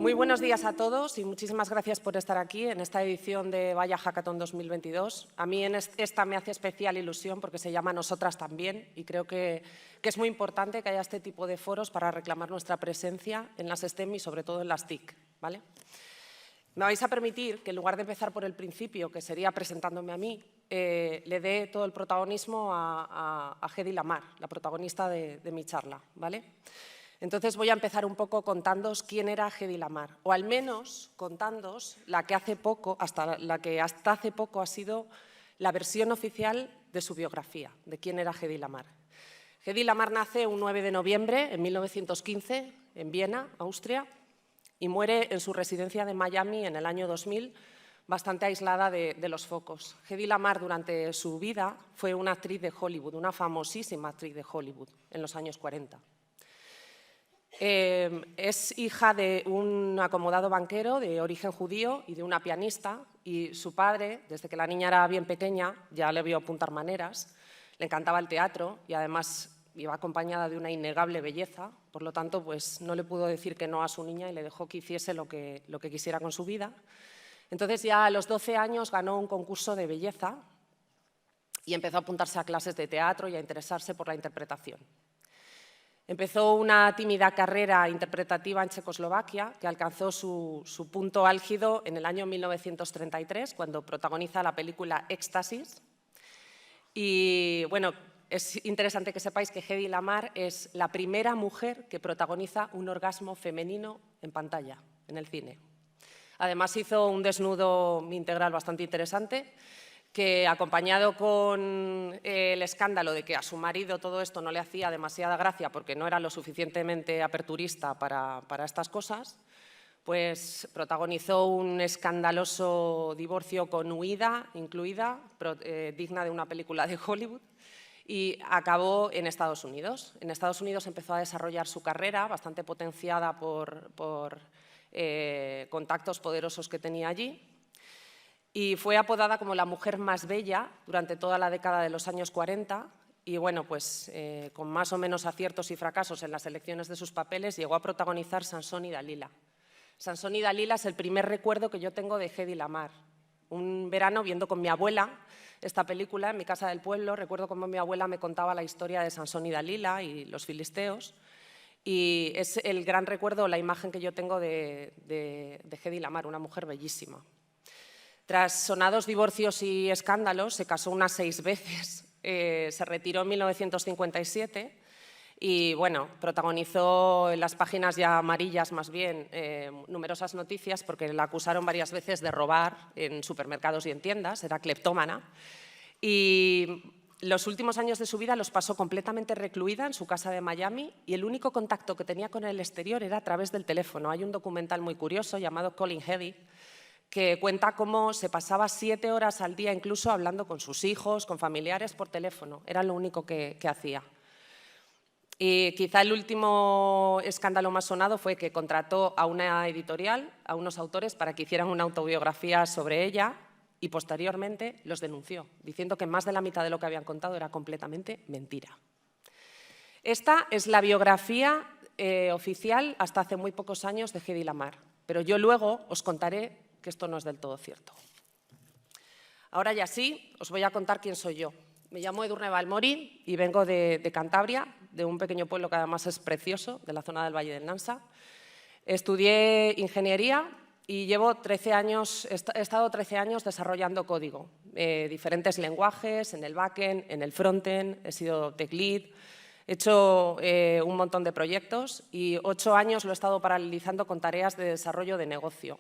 Muy buenos días a todos y muchísimas gracias por estar aquí en esta edición de Vaya Hackathon 2022. A mí esta me hace especial ilusión porque se llama Nosotras también y creo que es muy importante que haya este tipo de foros para reclamar nuestra presencia en las STEM y sobre todo en las TIC, ¿vale? Me vais a permitir que en lugar de empezar por el principio, que sería presentándome a mí, le dé todo el protagonismo a Hedy Lamarr, la protagonista de mi charla, ¿vale? Entonces voy a empezar un poco contándoos quién era Hedy Lamarr, o al menos contándoos la que hasta hace poco ha sido la versión oficial de su biografía, de quién era Hedy Lamarr. Hedy Lamarr nace un 9 de noviembre en 1915 en Viena, Austria, y muere en su residencia de Miami en el año 2000, bastante aislada de los focos. Hedy Lamarr durante su vida fue una actriz de Hollywood, una famosísima actriz de Hollywood en los años 40. Es hija de un acomodado banquero de origen judío y de una pianista, y su padre, desde que la niña era bien pequeña, ya le vio apuntar maneras, le encantaba el teatro y además iba acompañada de una innegable belleza, por lo tanto pues, no le pudo decir que no a su niña y le dejó que hiciese lo que quisiera con su vida. Entonces ya a los 12 años ganó un concurso de belleza y empezó a apuntarse a clases de teatro y a interesarse por la interpretación. Empezó una tímida carrera interpretativa en Checoslovaquia que alcanzó su punto álgido en el año 1933, cuando protagoniza la película Éxtasis. Y bueno, es interesante que sepáis que Hedy Lamarr es la primera mujer que protagoniza un orgasmo femenino en pantalla, en el cine. Además hizo un desnudo integral bastante interesante, que acompañado con el escándalo de que a su marido todo esto no le hacía demasiada gracia porque no era lo suficientemente aperturista para estas cosas, pues protagonizó un escandaloso divorcio con huida incluida, digna de una película de Hollywood, y acabó en Estados Unidos. En Estados Unidos empezó a desarrollar su carrera, bastante potenciada por contactos poderosos que tenía allí, y fue apodada como la mujer más bella durante toda la década de los años 40 y bueno, pues con más o menos aciertos y fracasos en las elecciones de sus papeles llegó a protagonizar Sansón y Dalila. Sansón y Dalila es el primer recuerdo que yo tengo de Hedy Lamarr. Un verano viendo con mi abuela esta película en mi casa del pueblo, recuerdo cómo mi abuela me contaba la historia de Sansón y Dalila y los filisteos, y es el gran recuerdo, la imagen que yo tengo de Hedy Lamarr, una mujer bellísima. Tras sonados divorcios y escándalos, se casó unas 6 veces, se retiró en 1957 y bueno, protagonizó en las páginas ya amarillas más bien numerosas noticias porque la acusaron varias veces de robar en supermercados y en tiendas, era cleptómana. Y los últimos años de su vida los pasó completamente recluida en su casa de Miami y el único contacto que tenía con el exterior era a través del teléfono. Hay un documental muy curioso llamado Calling Hedy, que cuenta cómo se pasaba 7 horas al día incluso hablando con sus hijos, con familiares por teléfono. Era lo único que hacía. Y quizá el último escándalo más sonado fue que contrató a una editorial, a unos autores, para que hicieran una autobiografía sobre ella y posteriormente los denunció, diciendo que más de la mitad de lo que habían contado era completamente mentira. Esta es la biografía oficial hasta hace muy pocos años de Hedy Lamarr, pero yo luego os contaré que esto no es del todo cierto. Ahora ya sí, os voy a contar quién soy yo. Me llamo Edurne Balmori y vengo de Cantabria, de un pequeño pueblo que además es precioso, de la zona del Valle del Nansa. Estudié ingeniería y llevo 13 años, he estado 13 años desarrollando código, diferentes lenguajes, en el backend, en el frontend, he sido tech lead, he hecho un montón de proyectos y 8 años lo he estado paralelizando con tareas de desarrollo de negocio.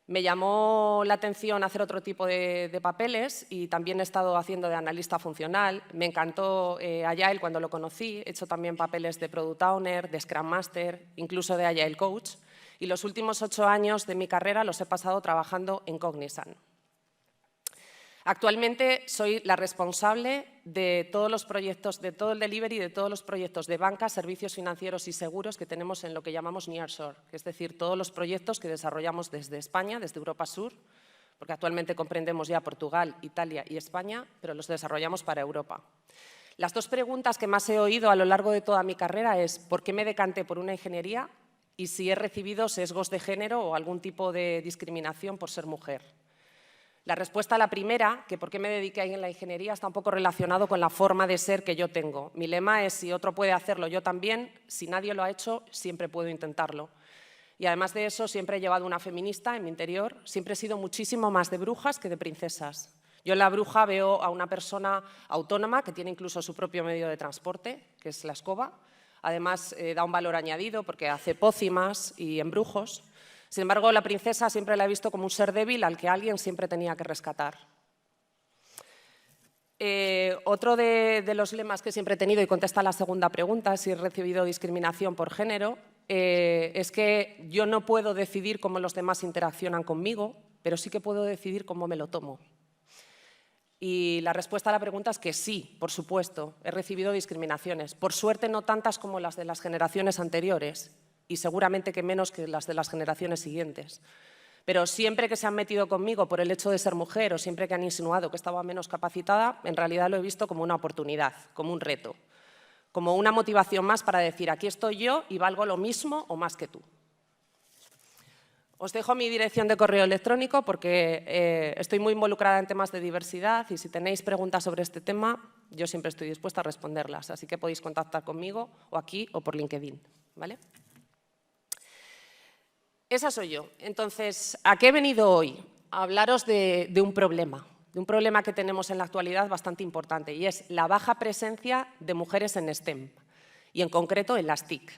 Me llamó la atención hacer otro tipo de papeles y también he estado haciendo de analista funcional. Me encantó Agile cuando lo conocí, he hecho también papeles de Product Owner, de Scrum Master, incluso de Agile Coach. Y los últimos 8 años de mi carrera los he pasado trabajando en Cognizant. Actualmente soy la responsable de todos los proyectos, de todo el delivery de todos los proyectos de banca, servicios financieros y seguros que tenemos en lo que llamamos Nearshore, es decir, todos los proyectos que desarrollamos desde España, desde Europa Sur, porque actualmente comprendemos ya Portugal, Italia y España, pero los desarrollamos para Europa. Las 2 preguntas que más he oído a lo largo de toda mi carrera es ¿por qué me decanté por una ingeniería y si he recibido sesgos de género o algún tipo de discriminación por ser mujer. La respuesta a la primera, que por qué me dediqué a la ingeniería, está un poco relacionado con la forma de ser que yo tengo. Mi lema es: si otro puede hacerlo, yo también. Si nadie lo ha hecho, siempre puedo intentarlo. Y además de eso, siempre he llevado una feminista en mi interior. Siempre he sido muchísimo más de brujas que de princesas. Yo en la bruja veo a una persona autónoma que tiene incluso su propio medio de transporte, que es la escoba. Además, da un valor añadido porque hace pócimas y embrujos. Sin embargo, la princesa siempre la he visto como un ser débil al que alguien siempre tenía que rescatar. Otro de los lemas que siempre he tenido, y contesta a la segunda pregunta, si he recibido discriminación por género, es que yo no puedo decidir cómo los demás interaccionan conmigo, pero sí que puedo decidir cómo me lo tomo. Y la respuesta a la pregunta es que sí, por supuesto, he recibido discriminaciones. Por suerte no tantas como las de las generaciones anteriores, y seguramente que menos que las de las generaciones siguientes. Pero siempre que se han metido conmigo por el hecho de ser mujer o siempre que han insinuado que estaba menos capacitada, en realidad lo he visto como una oportunidad, como un reto, como una motivación más para decir: aquí estoy yo y valgo lo mismo o más que tú. Os dejo mi dirección de correo electrónico porque estoy muy involucrada en temas de diversidad y si tenéis preguntas sobre este tema, yo siempre estoy dispuesta a responderlas. Así que podéis contactar conmigo o aquí o por LinkedIn, ¿vale? Esa soy yo. Entonces, ¿a qué he venido hoy? A hablaros de un problema que tenemos en la actualidad bastante importante, y es la baja presencia de mujeres en STEM, y en concreto en las TIC.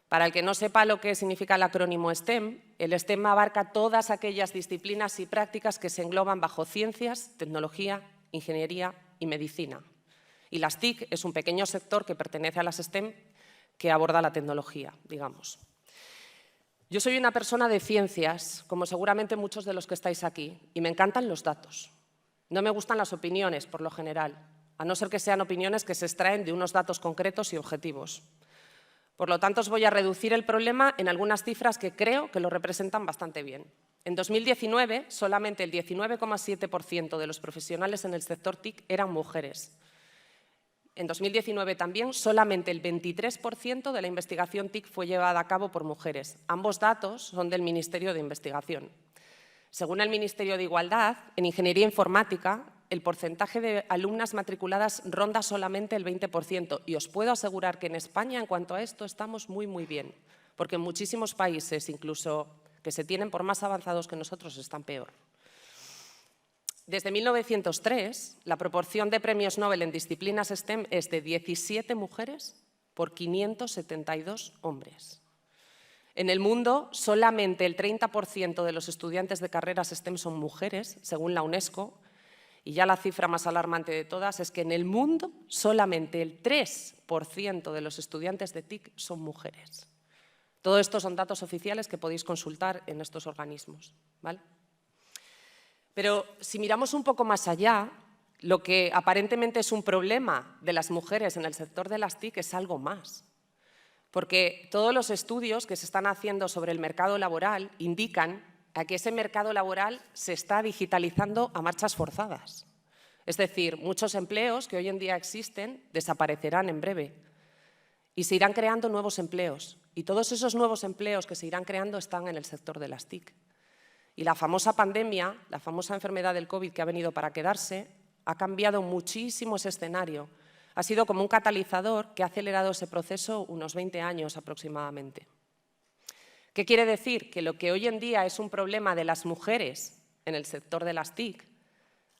Para el que no sepa lo que significa el acrónimo STEM, el STEM abarca todas aquellas disciplinas y prácticas que se engloban bajo ciencias, tecnología, ingeniería y medicina. Y las TIC es un pequeño sector que pertenece a las STEM que aborda la tecnología, digamos. Yo soy una persona de ciencias, como seguramente muchos de los que estáis aquí, y me encantan los datos. No me gustan las opiniones, por lo general, a no ser que sean opiniones que se extraen de unos datos concretos y objetivos. Por lo tanto, os voy a reducir el problema en algunas cifras que creo que lo representan bastante bien. En 2019, solamente el 19,7% de los profesionales en el sector TIC eran mujeres. En 2019 también, solamente el 23% de la investigación TIC fue llevada a cabo por mujeres. Ambos datos son del Ministerio de Investigación. Según el Ministerio de Igualdad, en Ingeniería Informática, el porcentaje de alumnas matriculadas ronda solamente el 20%. Y os puedo asegurar que en España, en cuanto a esto, estamos muy, muy bien. Porque en muchísimos países, incluso que se tienen por más avanzados que nosotros, están peor. Desde 1903, la proporción de premios Nobel en disciplinas STEM es de 17 mujeres por 572 hombres. En el mundo, solamente el 30% de los estudiantes de carreras STEM son mujeres, según la UNESCO, y ya la cifra más alarmante de todas es que en el mundo solamente el 3% de los estudiantes de TIC son mujeres. Todo esto son datos oficiales que podéis consultar en estos organismos, ¿vale? Pero si miramos un poco más allá, lo que aparentemente es un problema de las mujeres en el sector de las TIC es algo más. Porque todos los estudios que se están haciendo sobre el mercado laboral indican a que ese mercado laboral se está digitalizando a marchas forzadas. Es decir, muchos empleos que hoy en día existen desaparecerán en breve y se irán creando nuevos empleos. Y todos esos nuevos empleos que se irán creando están en el sector de las TIC. Y la famosa pandemia, la famosa enfermedad del COVID que ha venido para quedarse, ha cambiado muchísimo ese escenario. Ha sido como un catalizador que ha acelerado ese proceso unos 20 años aproximadamente. ¿Qué quiere decir? Que lo que hoy en día es un problema de las mujeres en el sector de las TIC,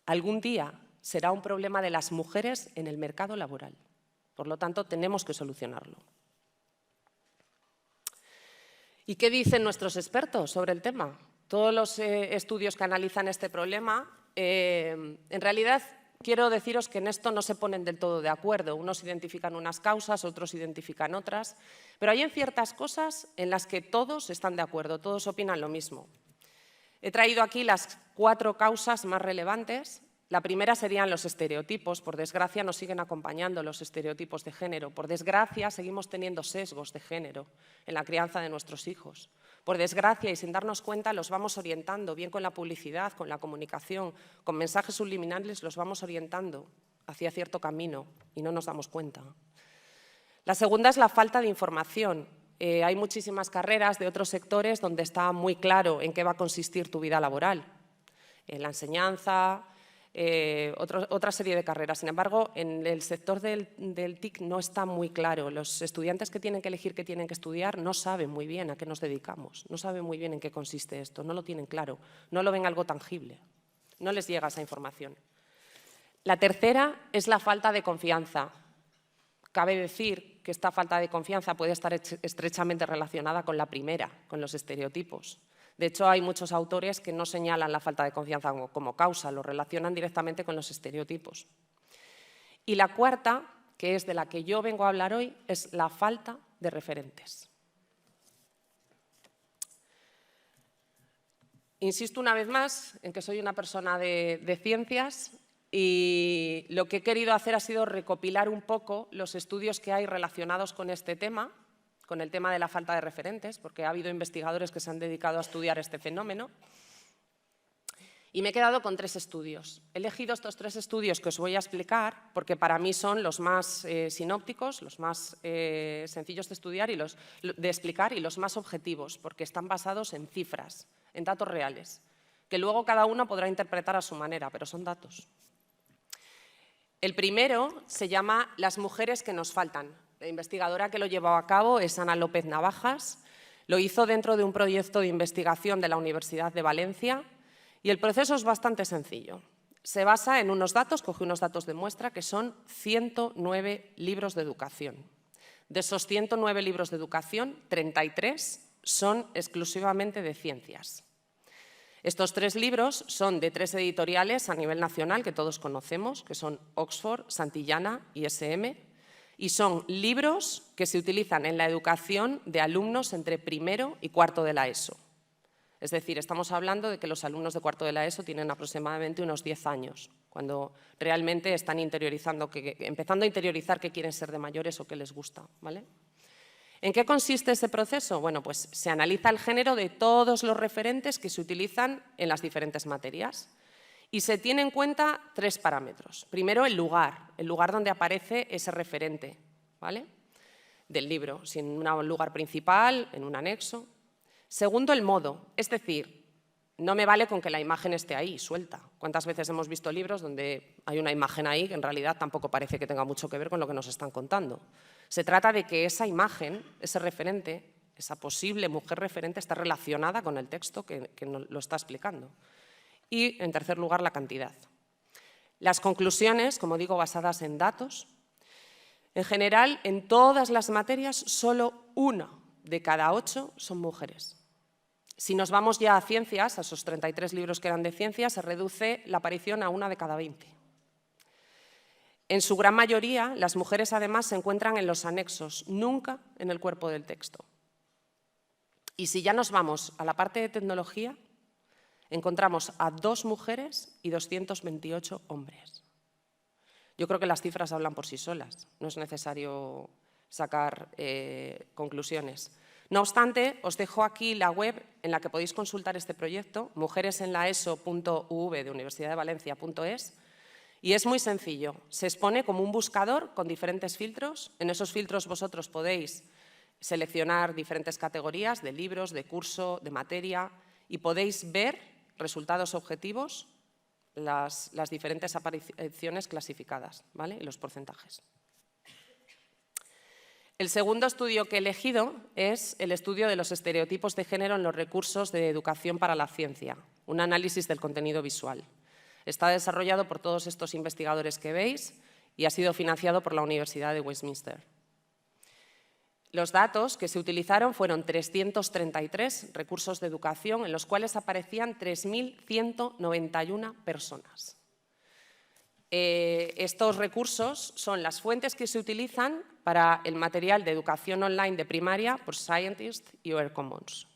algún día será un problema de las mujeres en el mercado laboral. Por lo tanto, tenemos que solucionarlo. ¿Y qué dicen nuestros expertos sobre el tema? Todos los estudios que analizan este problema, en realidad quiero deciros que en esto no se ponen del todo de acuerdo. Unos identifican unas causas, otros identifican otras, pero hay en ciertas cosas en las que todos están de acuerdo, todos opinan lo mismo. He traído aquí las 4 causas más relevantes. La primera serían los estereotipos. Por desgracia nos siguen acompañando los estereotipos de género. Por desgracia seguimos teniendo sesgos de género en la crianza de nuestros hijos. Por desgracia y sin darnos cuenta los vamos orientando, bien con la publicidad, con la comunicación, con mensajes subliminales, los vamos orientando hacia cierto camino y no nos damos cuenta. La segunda es la falta de información. Hay muchísimas carreras de otros sectores donde está muy claro en qué va a consistir tu vida laboral. En la enseñanza, otra serie de carreras. Sin embargo, en el sector del TIC no está muy claro. Los estudiantes que tienen que elegir qué tienen que estudiar no saben muy bien a qué nos dedicamos, no saben muy bien en qué consiste esto, no lo tienen claro, no lo ven algo tangible, no les llega esa información. La tercera es la falta de confianza. Cabe decir que esta falta de confianza puede estar estrechamente relacionada con la primera, con los estereotipos. De hecho, hay muchos autores que no señalan la falta de confianza como causa, lo relacionan directamente con los estereotipos. Y la cuarta, que es de la que yo vengo a hablar hoy, es la falta de referentes. Insisto una vez más en que soy una persona de ciencias y lo que he querido hacer ha sido recopilar un poco los estudios que hay relacionados con este tema, con el tema de la falta de referentes, porque ha habido investigadores que se han dedicado a estudiar este fenómeno. Y me he quedado con 3 estudios. He elegido estos 3 estudios que os voy a explicar porque para mí son los más sinópticos, los más sencillos de estudiar y de explicar y los más objetivos, porque están basados en cifras, en datos reales, que luego cada uno podrá interpretar a su manera, pero son datos. El primero se llama Las mujeres que nos faltan. La investigadora que lo llevó a cabo es Ana López Navajas. Lo hizo dentro de un proyecto de investigación de la Universidad de Valencia y el proceso es bastante sencillo. Se basa en unos datos, cogí unos datos de muestra, que son 109 libros de educación. De esos 109 libros de educación, 33 son exclusivamente de ciencias. Estos 3 libros son de 3 editoriales a nivel nacional que todos conocemos, que son Oxford, Santillana y SM, y son libros que se utilizan en la educación de alumnos entre primero y cuarto de la ESO. Es decir, estamos hablando de que los alumnos de cuarto de la ESO tienen aproximadamente unos 10 años, cuando realmente están empezando a interiorizar qué quieren ser de mayores o qué les gusta, ¿vale? ¿En qué consiste ese proceso? Bueno, pues se analiza el género de todos los referentes que se utilizan en las diferentes materias y se tiene en cuenta 3 parámetros. Primero, el lugar donde aparece ese referente, ¿vale?, del libro, si en un lugar principal, en un anexo. Segundo, el modo, es decir, no me vale con que la imagen esté ahí, suelta. ¿Cuántas veces hemos visto libros donde hay una imagen ahí que en realidad tampoco parece que tenga mucho que ver con lo que nos están contando? Se trata de que esa imagen, ese referente, esa posible mujer referente está relacionada con el texto que nos lo está explicando. Y, en tercer lugar, la cantidad. Las conclusiones, como digo, basadas en datos. En general, en todas las materias, solo 1 de cada 8 son mujeres. Si nos vamos ya a ciencias, a esos 33 libros que eran de ciencias, se reduce la aparición a 1 de cada 20. En su gran mayoría, las mujeres además se encuentran en los anexos, nunca en el cuerpo del texto. Y si ya nos vamos a la parte de tecnología, encontramos a 2 mujeres y 228 hombres. Yo creo que las cifras hablan por sí solas, no es necesario sacar conclusiones. No obstante, os dejo aquí la web en la que podéis consultar este proyecto, mujeresenlaeso.uv de universidadevalencia.es, y es muy sencillo. Se expone como un buscador con diferentes filtros. En esos filtros vosotros podéis seleccionar diferentes categorías de libros, de curso, de materia, y podéis ver resultados objetivos, las diferentes apariciones clasificadas, ¿vale?, y los porcentajes. El segundo estudio que he elegido es el estudio de los estereotipos de género en los recursos de educación para la ciencia, un análisis del contenido visual. Está desarrollado por todos estos investigadores que veis y ha sido financiado por la Universidad de Westminster. Los datos que se utilizaron fueron 333 recursos de educación en los cuales aparecían 3.191 personas. Estos recursos son las fuentes que se utilizan para el material de educación online de primaria por Scientist y OER Commons.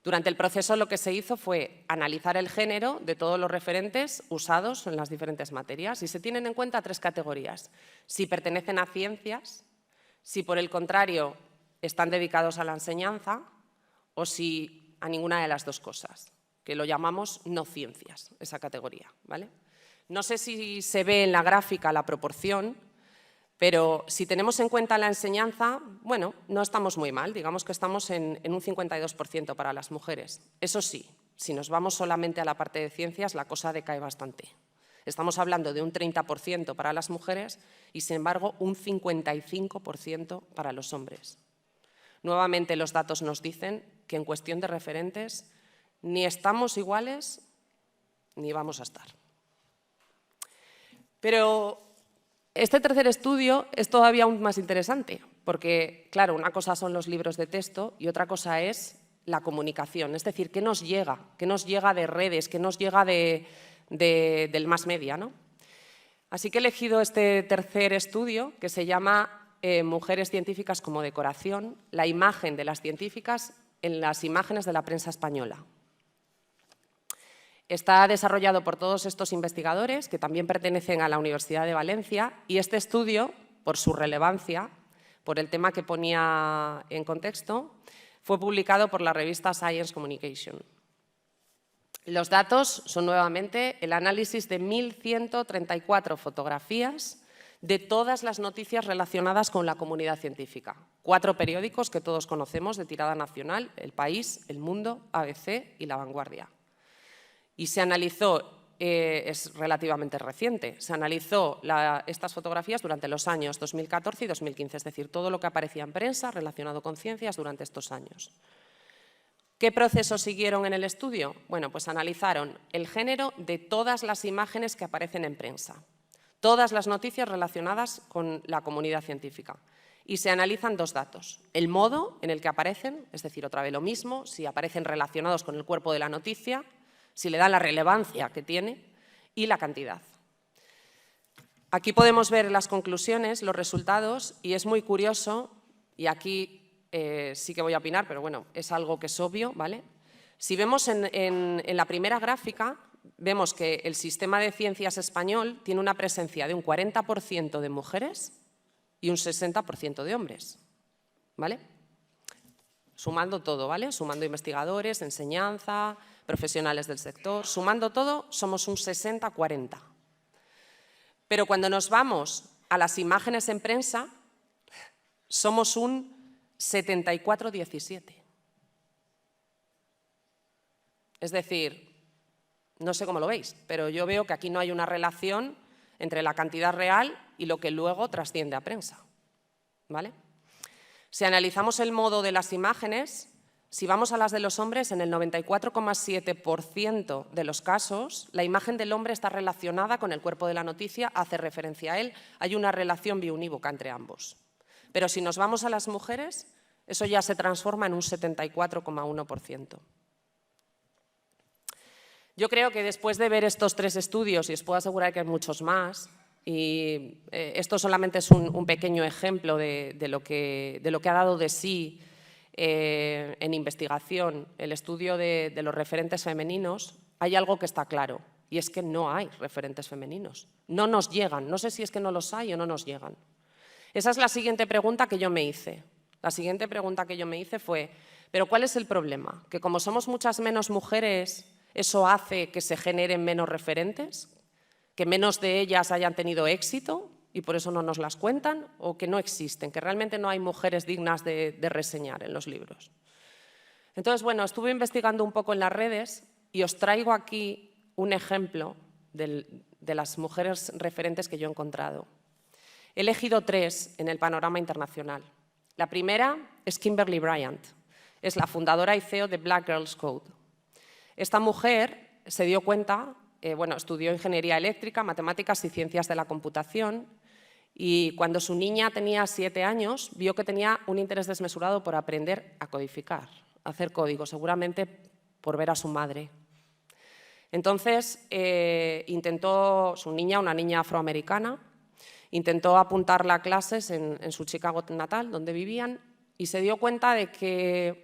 Durante el proceso lo que se hizo fue analizar el género de todos los referentes usados en las diferentes materias y se tienen en cuenta 3 categorías. Si pertenecen a ciencias, si por el contrario están dedicados a la enseñanza o si a ninguna de las 2 cosas, que lo llamamos no ciencias, esa categoría, ¿vale? No sé si se ve en la gráfica la proporción, Pero si tenemos en cuenta la enseñanza, bueno, no estamos muy mal, digamos que estamos en un 52% para las mujeres. Eso sí, si nos vamos solamente a la parte de ciencias, la cosa decae bastante. Estamos hablando de un 30% para las mujeres y, sin embargo, un 55% para los hombres. Nuevamente, los datos nos dicen que en cuestión de referentes ni estamos iguales ni vamos a estar. Pero este tercer estudio es todavía aún más interesante, porque, claro, una cosa son los libros de texto y otra cosa es la comunicación, es decir, ¿qué nos llega? ¿Qué nos llega de redes? ¿Qué nos llega del mass media, ¿no? Así que he elegido este tercer estudio, que se llama Mujeres científicas como decoración, la imagen de las científicas en las imágenes de la prensa española. Está desarrollado por todos estos investigadores, que también pertenecen a la Universidad de Valencia, y este estudio, por su relevancia, por el tema que ponía en contexto, fue publicado por la revista Science Communication. Los datos son nuevamente el análisis de 1.134 fotografías de todas las noticias relacionadas con la comunidad científica. 4 periódicos que todos conocemos de tirada nacional: El País, El Mundo, ABC y La Vanguardia. Y se analizó, es relativamente reciente, se analizó estas fotografías durante los años 2014 y 2015, es decir, todo lo que aparecía en prensa relacionado con ciencias durante estos años. ¿Qué procesos siguieron en el estudio? Bueno, pues analizaron el género de todas las imágenes que aparecen en prensa, todas las noticias relacionadas con la comunidad científica. Y se analizan 2 datos: el modo en el que aparecen, es decir, otra vez lo mismo, si aparecen relacionados con el cuerpo de la noticia, si le dan la relevancia que tiene, y la cantidad. Aquí podemos ver las conclusiones, los resultados, y es muy curioso, y aquí sí que voy a opinar, pero bueno, es algo que es obvio, ¿vale? Si vemos en la primera gráfica, vemos que el sistema de ciencias español tiene una presencia de un 40% de mujeres y un 60% de hombres, ¿vale? Sumando todo, ¿vale? Sumando investigadores, enseñanza, profesionales del sector, sumando todo, somos un 60-40. Pero cuando nos vamos a las imágenes en prensa, somos un 74-17. Es decir, no sé cómo lo veis, pero yo veo que aquí no hay una relación entre la cantidad real y lo que luego trasciende a prensa, ¿vale? Si analizamos el modo de las imágenes, si vamos a las de los hombres, en el 94,7% de los casos, la imagen del hombre está relacionada con el cuerpo de la noticia, hace referencia a él, hay una relación biunívoca entre ambos. Pero si nos vamos a las mujeres, eso ya se transforma en un 74,1%. Yo creo que después de ver estos 3 estudios, y os puedo asegurar que hay muchos más, y esto solamente es un pequeño ejemplo de lo que ha dado de sí en investigación el estudio de los referentes femeninos, hay algo que está claro, y es que no hay referentes femeninos. No nos llegan, no sé si es que no los hay o no nos llegan. Esa es la siguiente pregunta que yo me hice. La siguiente pregunta que yo me hice fue, ¿pero cuál es el problema? ¿Que como somos muchas menos mujeres, eso hace que se generen menos referentes? ¿Que menos de ellas hayan tenido éxito y por eso no nos las cuentan? ¿O que no existen, que realmente no hay mujeres dignas de reseñar en los libros? Entonces, bueno, estuve investigando un poco en las redes y os traigo aquí un ejemplo de las mujeres referentes que yo he encontrado. He elegido 3 en el panorama internacional. La primera es Kimberly Bryant, es la fundadora y CEO de Black Girls Code. Esta mujer se dio cuenta, estudió ingeniería eléctrica, matemáticas y ciencias de la computación, y cuando su niña tenía 7 años, vio que tenía un interés desmesurado por aprender a codificar, a hacer código, seguramente por ver a su madre. Entonces, su niña, una niña afroamericana, intentó apuntarla a clases en su Chicago natal, donde vivían, y se dio cuenta de que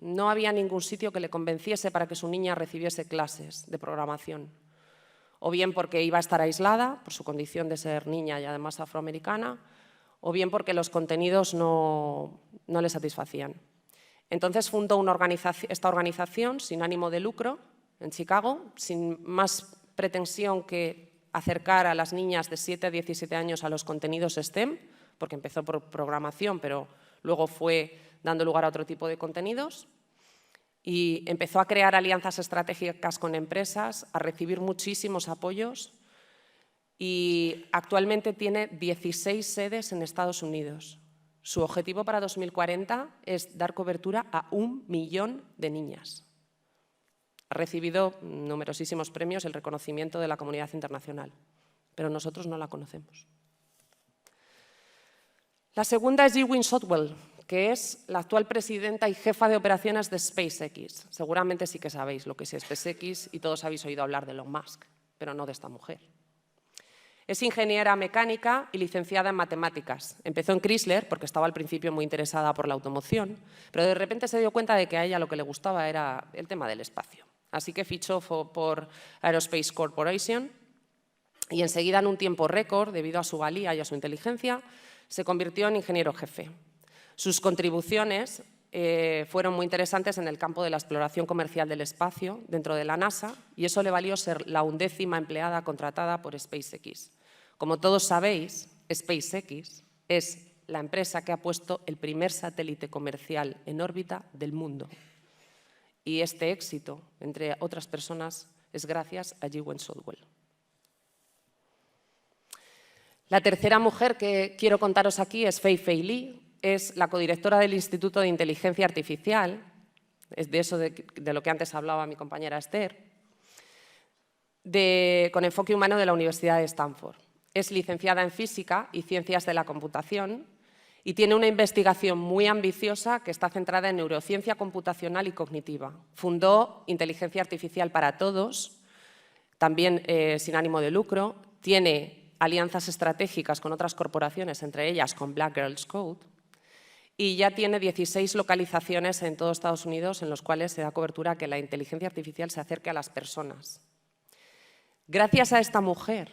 no había ningún sitio que le convenciese para que su niña recibiese clases de programación. O bien porque iba a estar aislada, por su condición de ser niña y además afroamericana, o bien porque los contenidos no le satisfacían. Entonces fundó esta organización sin ánimo de lucro en Chicago, sin más pretensión que acercar a las niñas de 7 a 17 años a los contenidos STEM, porque empezó por programación, pero luego fue dando lugar a otro tipo de contenidos. Y empezó a crear alianzas estratégicas con empresas, a recibir muchísimos apoyos y actualmente tiene 16 sedes en Estados Unidos. Su objetivo para 2040 es dar cobertura a 1 millón de niñas. Ha recibido numerosísimos premios y el reconocimiento de la comunidad internacional, pero nosotros no la conocemos. La segunda es Ewin Shotwell, que es la actual presidenta y jefa de operaciones de SpaceX. Seguramente sí que sabéis lo que es SpaceX y todos habéis oído hablar de Elon Musk, pero no de esta mujer. Es ingeniera mecánica y licenciada en matemáticas. Empezó en Chrysler porque estaba al principio muy interesada por la automoción, pero de repente se dio cuenta de que a ella lo que le gustaba era el tema del espacio. Así que fichó por Aerospace Corporation y enseguida, en un tiempo récord, debido a su valía y a su inteligencia, se convirtió en ingeniero jefe. Sus contribuciones fueron muy interesantes en el campo de la exploración comercial del espacio dentro de la NASA y eso le valió ser la 11ª empleada contratada por SpaceX. Como todos sabéis, SpaceX es la empresa que ha puesto el primer satélite comercial en órbita del mundo. Y este éxito, entre otras personas, es gracias a Ewin Shotwell. La tercera mujer que quiero contaros aquí es Fei-Fei Li. Es la codirectora del Instituto de Inteligencia Artificial, es de eso de lo que antes hablaba mi compañera Esther, con enfoque humano de la Universidad de Stanford. Es licenciada en Física y Ciencias de la Computación y tiene una investigación muy ambiciosa que está centrada en neurociencia computacional y cognitiva. Fundó Inteligencia Artificial para Todos, también sin ánimo de lucro. Tiene alianzas estratégicas con otras corporaciones, entre ellas con Black Girls Code, y ya tiene 16 localizaciones en todo Estados Unidos en los cuales se da cobertura a que la inteligencia artificial se acerque a las personas. Gracias a esta mujer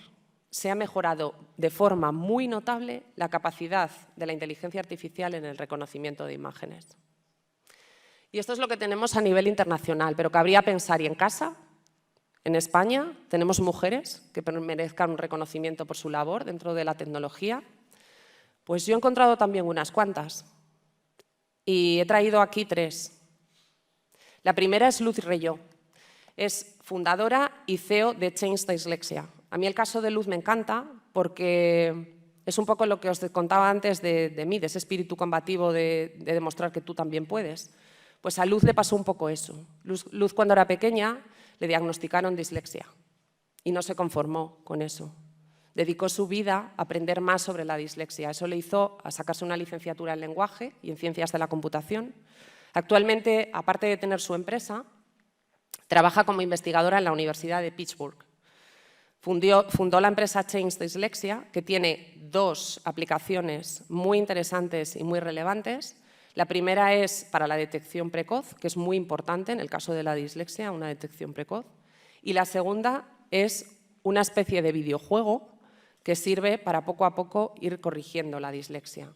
se ha mejorado de forma muy notable la capacidad de la inteligencia artificial en el reconocimiento de imágenes. Y esto es lo que tenemos a nivel internacional, pero cabría pensar, ¿y en casa? En España tenemos mujeres que merezcan un reconocimiento por su labor dentro de la tecnología. Pues yo he encontrado también unas cuantas. Y he traído aquí 3. La primera es Luz Reyó. Es fundadora y CEO de Change Dyslexia. A mí el caso de Luz me encanta porque es un poco lo que os contaba antes de mí, de ese espíritu combativo de demostrar que tú también puedes. Pues a Luz le pasó un poco eso. Luz cuando era pequeña le diagnosticaron dislexia y no se conformó con eso. Dedicó su vida a aprender más sobre la dislexia. Eso le hizo a sacarse una licenciatura en lenguaje y en ciencias de la computación. Actualmente, aparte de tener su empresa, trabaja como investigadora en la Universidad de Pittsburgh. Fundó la empresa Change Dyslexia, que tiene 2 aplicaciones muy interesantes y muy relevantes. La primera es para la detección precoz, que es muy importante en el caso de la dislexia, una detección precoz. Y la segunda es una especie de videojuego que sirve para poco a poco ir corrigiendo la dislexia.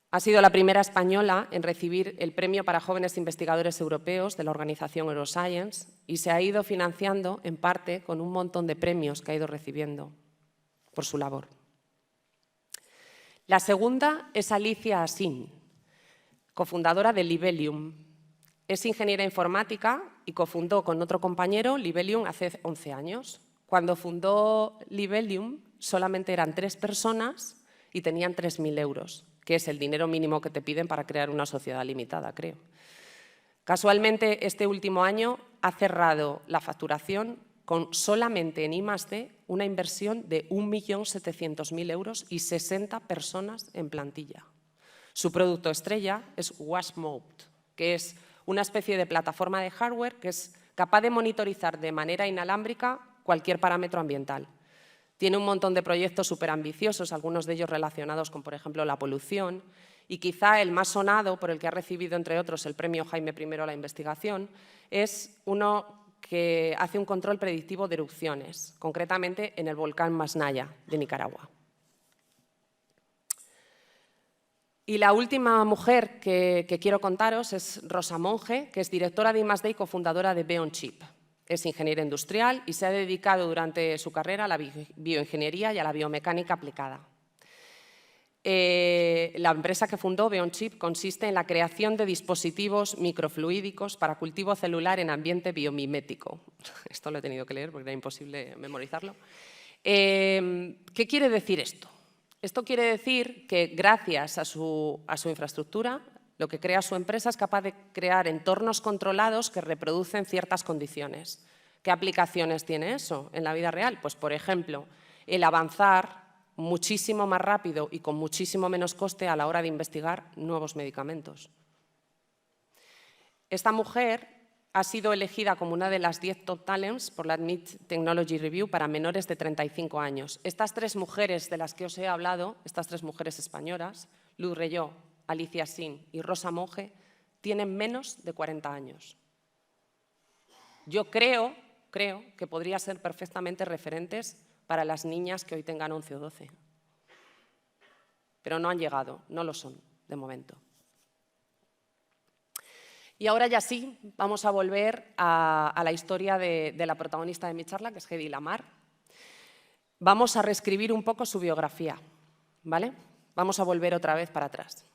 Ha sido la primera española en recibir el Premio para Jóvenes Investigadores Europeos de la organización Euroscience y se ha ido financiando en parte con un montón de premios que ha ido recibiendo por su labor. La segunda es Alicia Asin, cofundadora de Libelium. Es ingeniera informática y cofundó con otro compañero Libelium hace 11 años. Cuando fundó Libelium solamente eran 3 personas y tenían 3.000 euros, que es el dinero mínimo que te piden para crear una sociedad limitada, creo. Casualmente, este último año ha cerrado la facturación con solamente en I+D una inversión de 1.700.000 euros y 60 personas en plantilla. Su producto estrella es Washmode, que es una especie de plataforma de hardware que es capaz de monitorizar de manera inalámbrica cualquier parámetro ambiental. Tiene un montón de proyectos súper ambiciosos, algunos de ellos relacionados con, por ejemplo, la polución, y quizá el más sonado, por el que ha recibido, entre otros, el premio Jaime I a la investigación, es uno que hace un control predictivo de erupciones, concretamente en el volcán Masnaya de Nicaragua. Y la última mujer que quiero contaros es Rosa Monge, que es directora de I+D y cofundadora de BeyondChip. Es ingeniera industrial y se ha dedicado durante su carrera a la bioingeniería y a la biomecánica aplicada. La empresa que fundó, BeyondChip, consiste en la creación de dispositivos microfluídicos para cultivo celular en ambiente biomimético. Esto lo he tenido que leer porque era imposible memorizarlo. ¿Qué quiere decir esto? Esto quiere decir que gracias a su infraestructura, lo que crea su empresa es capaz de crear entornos controlados que reproducen ciertas condiciones. ¿Qué aplicaciones tiene eso en la vida real? Pues, por ejemplo, el avanzar muchísimo más rápido y con muchísimo menos coste a la hora de investigar nuevos medicamentos. Esta mujer ha sido elegida como una de las 10 Top Talents por la MIT Technology Review para menores de 35 años. Estas 3 mujeres de las que os he hablado, estas 3 mujeres españolas, Luz Reyó, Alicia Sin y Rosa Monge, tienen menos de 40 años. Yo creo que podrían ser perfectamente referentes para las niñas que hoy tengan 11 o 12. Pero no han llegado, no lo son, de momento. Y ahora ya sí, vamos a volver a la historia de la protagonista de mi charla, que es Hedy Lamarr. Vamos a reescribir un poco su biografía, ¿vale? Vamos a volver otra vez para atrás.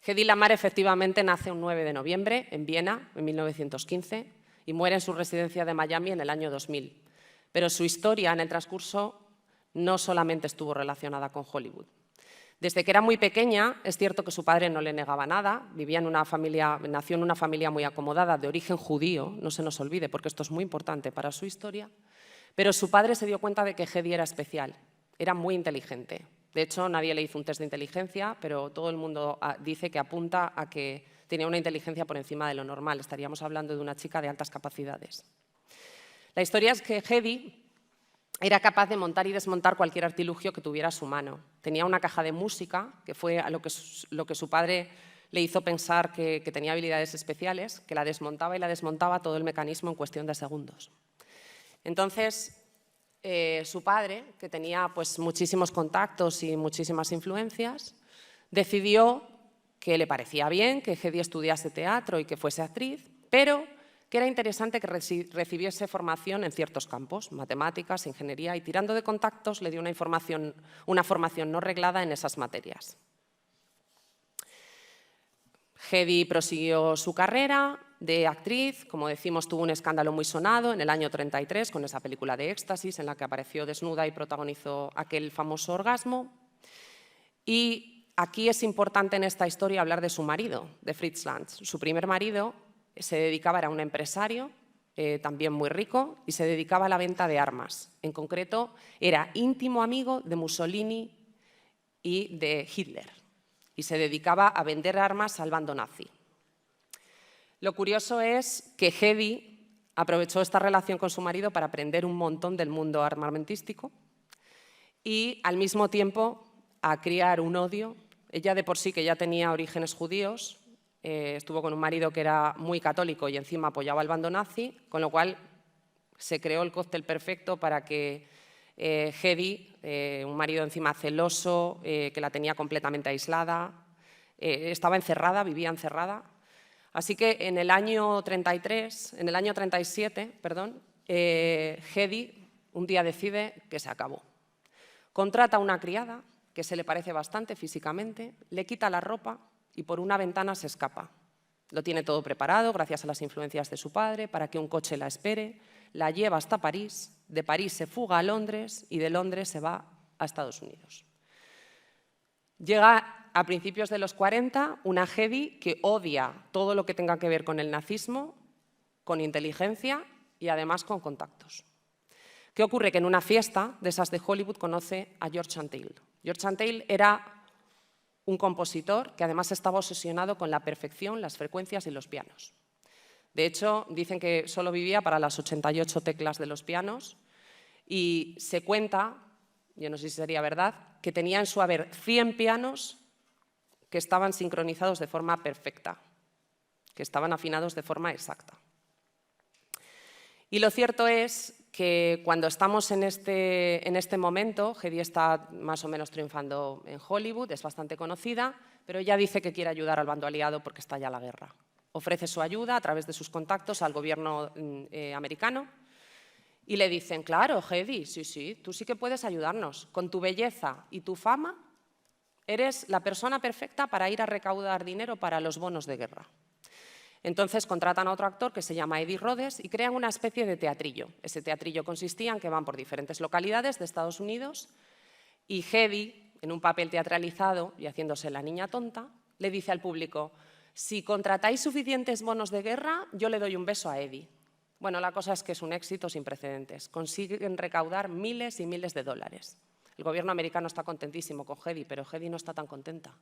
Hedy Lamarr efectivamente nace un 9 de noviembre en Viena, en 1915, y muere en su residencia de Miami en el año 2000. Pero su historia en el transcurso no solamente estuvo relacionada con Hollywood. Desde que era muy pequeña, es cierto que su padre no le negaba nada, nació en una familia muy acomodada, de origen judío, no se nos olvide, porque esto es muy importante para su historia, pero su padre se dio cuenta de que Hedy era especial, era muy inteligente. De hecho, nadie le hizo un test de inteligencia, pero todo el mundo dice que apunta a que tenía una inteligencia por encima de lo normal. Estaríamos hablando de una chica de altas capacidades. La historia es que Hedy era capaz de montar y desmontar cualquier artilugio que tuviera a su mano. Tenía una caja de música, que fue a lo que su padre le hizo pensar que tenía habilidades especiales, que la desmontaba y la desmontaba todo el mecanismo en cuestión de segundos. Entonces, su padre, que tenía pues, muchísimos contactos y muchísimas influencias, decidió que le parecía bien que Hedy estudiase teatro y que fuese actriz, pero que era interesante que recibiese formación en ciertos campos, matemáticas, ingeniería, y tirando de contactos le dio una formación no reglada en esas materias. Hedy prosiguió su carrera de actriz, como decimos, tuvo un escándalo muy sonado en el año 33 con esa película de Éxtasis en la que apareció desnuda y protagonizó aquel famoso orgasmo. Y aquí es importante en esta historia hablar de su marido, de Fritz Lang. Su primer marido era un empresario, también muy rico, y se dedicaba a la venta de armas. En concreto, era íntimo amigo de Mussolini y de Hitler, y se dedicaba a vender armas al bando nazi. Lo curioso es que Hedy aprovechó esta relación con su marido para aprender un montón del mundo armamentístico y, al mismo tiempo, a criar un odio. Ella de por sí, que ya tenía orígenes judíos, estuvo con un marido que era muy católico y encima apoyaba al bando nazi, con lo cual se creó el cóctel perfecto para que Hedy, un marido encima celoso, que la tenía completamente aislada, estaba encerrada, vivía encerrada. Así que en el año 37, Hedy un día decide que se acabó. Contrata a una criada que se le parece bastante físicamente, le quita la ropa y por una ventana se escapa. Lo tiene todo preparado, gracias a las influencias de su padre, para que un coche la espere, la lleva hasta París, de París se fuga a Londres y de Londres se va a Estados Unidos. Llega a principios de los 40 una Hedy que odia todo lo que tenga que ver con el nazismo, con inteligencia y además con contactos. ¿Qué ocurre? Que en una fiesta de esas de Hollywood conoce a George Antheil. George Antheil era un compositor que además estaba obsesionado con la perfección, las frecuencias y los pianos. De hecho, dicen que solo vivía para las 88 teclas de los pianos y se cuenta, yo no sé si sería verdad, que tenía en su haber 100 pianos que estaban sincronizados de forma perfecta, que estaban afinados de forma exacta. Y lo cierto es que cuando estamos en este momento, Hedy está más o menos triunfando en Hollywood, es bastante conocida, pero ella dice que quiere ayudar al bando aliado porque está ya la guerra. Ofrece su ayuda a través de sus contactos al gobierno americano Y le dicen, claro, Hedy, sí, tú sí que puedes ayudarnos. Con tu belleza y tu fama, eres la persona perfecta para ir a recaudar dinero para los bonos de guerra. Entonces contratan a otro actor que se llama Eddie Rhodes y crean una especie de teatrillo. Ese teatrillo consistía en que van por diferentes localidades de Estados Unidos y Hedy, en un papel teatralizado y haciéndose la niña tonta, le dice al público, si contratáis suficientes bonos de guerra, yo le doy un beso a Eddie. Bueno, la cosa es que es un éxito sin precedentes. Consiguen recaudar miles y miles de dólares. El gobierno americano está contentísimo con Hedy, pero Hedy no está tan contenta,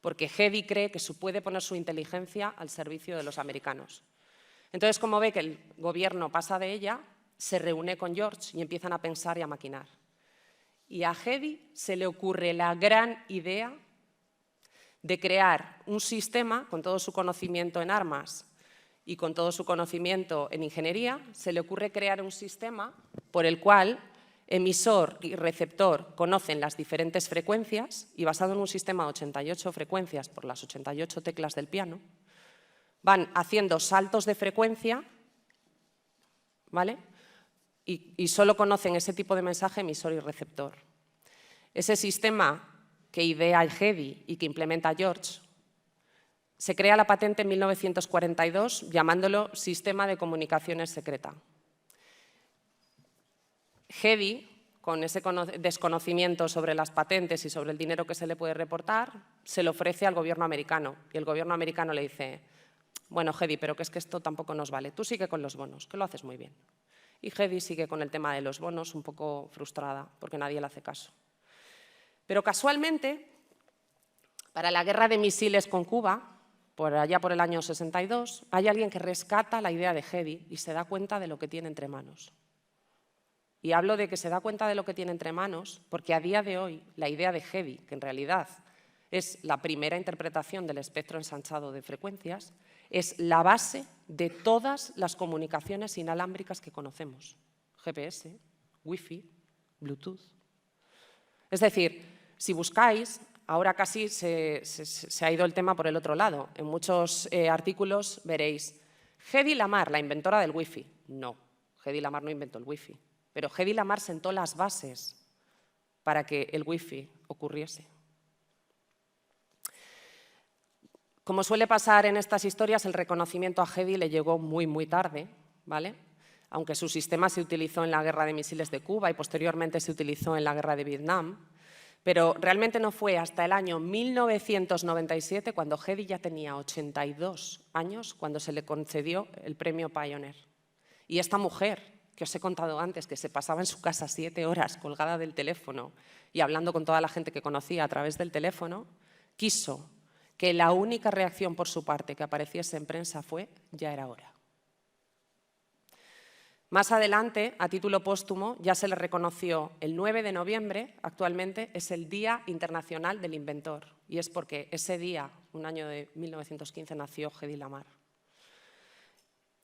porque Hedy cree que puede poner su inteligencia al servicio de los americanos. Entonces, como ve que el gobierno pasa de ella, se reúne con George y empiezan a pensar y a maquinar. Y a Hedy se le ocurre la gran idea de crear un sistema, con todo su conocimiento en armas y con todo su conocimiento en ingeniería, se le ocurre crear un sistema por el cual emisor y receptor conocen las diferentes frecuencias y basado en un sistema de 88 frecuencias por las 88 teclas del piano, van haciendo saltos de frecuencia, ¿vale? Y solo conocen ese tipo de mensaje emisor y receptor. Ese sistema que idea Hedy y que implementa George, se crea la patente en 1942 llamándolo Sistema de Comunicaciones Secreta. Hedy, con ese desconocimiento sobre las patentes y sobre el dinero que se le puede reportar, se lo ofrece al gobierno americano. Y el gobierno americano le dice, bueno, Hedy, pero que es que esto tampoco nos vale. Tú sigue con los bonos, que lo haces muy bien. Y Hedy sigue con el tema de los bonos, un poco frustrada, porque nadie le hace caso. Pero casualmente, para la guerra de misiles con Cuba, por allá por el año 62, hay alguien que rescata la idea de Hedy y se da cuenta de lo que tiene entre manos. Y hablo de que se da cuenta de lo que tiene entre manos porque a día de hoy la idea de Hedy, que en realidad es la primera interpretación del espectro ensanchado de frecuencias, es la base de todas las comunicaciones inalámbricas que conocemos. GPS, Wi-Fi, Bluetooth. Es decir, si buscáis, ahora casi se ha ido el tema por el otro lado. En muchos artículos veréis, Hedy Lamarr, la inventora del Wi-Fi. No, Hedy Lamarr no inventó el Wi-Fi, pero Hedy Lamarr sentó las bases para que el Wi-Fi ocurriese. Como suele pasar en estas historias, el reconocimiento a Hedy le llegó muy tarde, ¿vale? Aunque su sistema se utilizó en la guerra de misiles de Cuba y posteriormente se utilizó en la guerra de Vietnam, pero realmente no fue hasta el año 1997, cuando Hedy ya tenía 82 años, cuando se le concedió el premio Pioneer. Y esta mujer, que os he contado antes, que se pasaba en su casa 7 horas colgada del teléfono y hablando con toda la gente que conocía a través del teléfono, quiso que la única reacción por su parte que apareciese en prensa fue «ya era hora». Más adelante, a título póstumo, ya se le reconoció el 9 de noviembre, actualmente es el Día Internacional del Inventor, y es porque ese día, un año de 1915, nació Hedy Lamarr.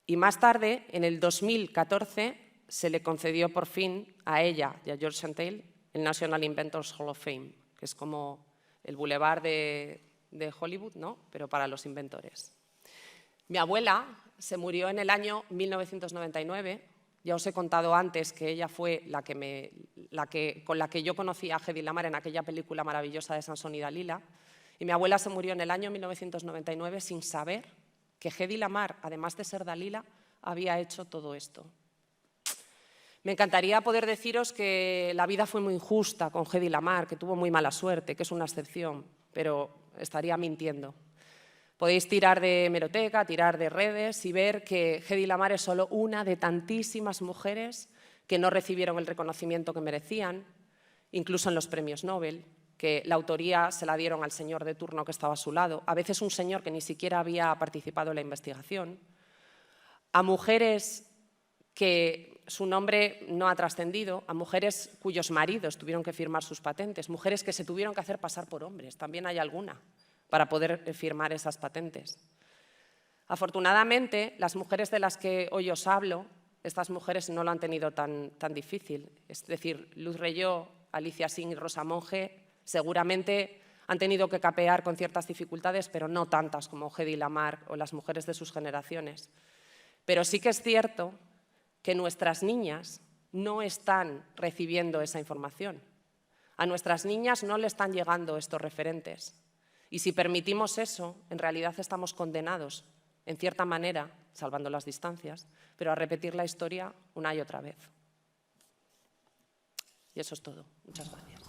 Y más tarde, en el 2014, se le concedió por fin a ella y a George Chantel el National Inventors Hall of Fame, que es como el boulevard de Hollywood, ¿no? Pero para los inventores. Mi abuela se murió en el año 1999. Ya os he contado antes que ella fue con la que yo conocí a Hedy Lamarr en aquella película maravillosa de Sansón y Dalila. Y mi abuela se murió en el año 1999 sin saber que Hedy Lamarr, además de ser Dalila, había hecho todo esto. Me encantaría poder deciros que la vida fue muy injusta con Hedy Lamarr, que tuvo muy mala suerte, que es una excepción, pero estaría mintiendo. Podéis tirar de hemeroteca, tirar de redes y ver que Hedy Lamarr es solo una de tantísimas mujeres que no recibieron el reconocimiento que merecían, incluso en los premios Nobel, que la autoría se la dieron al señor de turno que estaba a su lado, a veces un señor que ni siquiera había participado en la investigación, a mujeres que su nombre no ha trascendido, a mujeres cuyos maridos tuvieron que firmar sus patentes, mujeres que se tuvieron que hacer pasar por hombres, también hay alguna, para poder firmar esas patentes. Afortunadamente, las mujeres de las que hoy os hablo, estas mujeres no lo han tenido tan difícil. Es decir, Luz Reyó, Alicia Singh y Rosa Monge seguramente han tenido que capear con ciertas dificultades, pero no tantas como Hedy Lamarr o las mujeres de sus generaciones. Pero sí que es cierto que nuestras niñas no están recibiendo esa información. A nuestras niñas no le están llegando estos referentes. Y si permitimos eso, en realidad estamos condenados, en cierta manera, salvando las distancias, pero a repetir la historia una y otra vez. Y eso es todo. Muchas gracias.